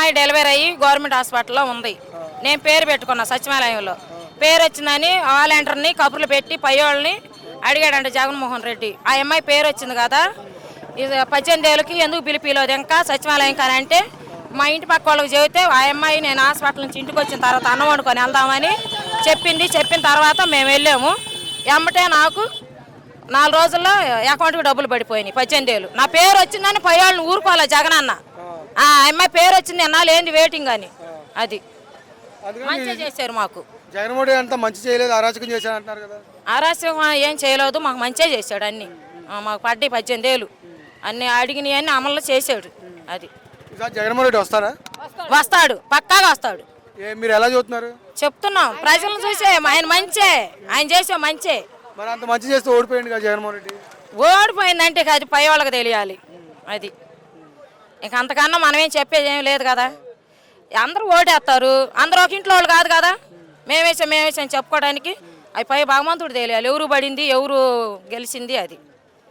అమ్మాయి డెలివరీ అయ్యి గవర్నమెంట్ హాస్పిటల్లో ఉంది. నేను పేరు పెట్టుకున్నా సచివాలయంలో. పేరు వచ్చిందని వాలంటీర్ని కబుర్లు పెట్టి పయ్యోళ్ళని అడిగాడంట జగన్మోహన్ రెడ్డి. ఆ అమ్మాయి పేరు వచ్చింది కదా, ఇది 18 ఏళ్ళకి ఎందుకు పిలిపిలేదు ఇంకా సచివాలయం కానీ అంటే మా ఇంటి పక్క వాళ్ళకి చెబితే ఆ అమ్మాయి నేను హాస్పిటల్ నుంచి ఇంటికి వచ్చిన తర్వాత అన్నం వండుకొని వెళ్దామని చెప్పింది. చెప్పిన తర్వాత మేము వెళ్ళాము. ఎమ్మటే నాకు 4 రోజుల్లో అకౌంట్కి డబ్బులు పడిపోయినాయి 18 ఏళ్ళు. నా పేరు వచ్చిందని పయ్యోళ్ళని ఊరుకోవాలి జగనన్న. ఆ అమ్మాయి పేరు వచ్చింది అన్నాళ్ళు ఏంది వెయిటింగ్ అని. అది మంచిగా చేశారు మాకు. జగన్మోహన్ అంతా మంచి చేయలేదు, అరాచకం చేశారు అంటున్నారు కదా. ఆరాస్యం ఏం చేయలేదు, మాకు మంచిగా చేశాడు అన్నీ. మాకు పడ్డాయి 18 ఏళ్ళు అన్నీ అడిగినవి అన్నీ అమలు చేశాడు. అది జగన్మోహన్ రెడ్డి వస్తారా? వస్తాడు, పక్కాగా వస్తాడు. మీరు ఎలా చూస్తున్నారు? చెప్తున్నాం ప్రజలను చూసే ఆయన మంచే, ఆయన చేసే మంచే. మరి అంత మంచి చేస్తే ఓడిపోయింది కదా జగన్మోహన్ రెడ్డి. ఓడిపోయిందంటే అది పై వాళ్ళకి తెలియాలి. అది ఇక అంతకన్నా మనమేం చెప్పేది ఏం లేదు కదా. అందరూ ఓటేస్తారు, అందరూ ఒక ఇంట్లో వాళ్ళు కాదు కదా. మేమేసాం చెప్పుకోవడానికి అవి పై భగవంతుడు తెలియాలి ఎవరు పడింది ఎవరు గెలిచింది. అది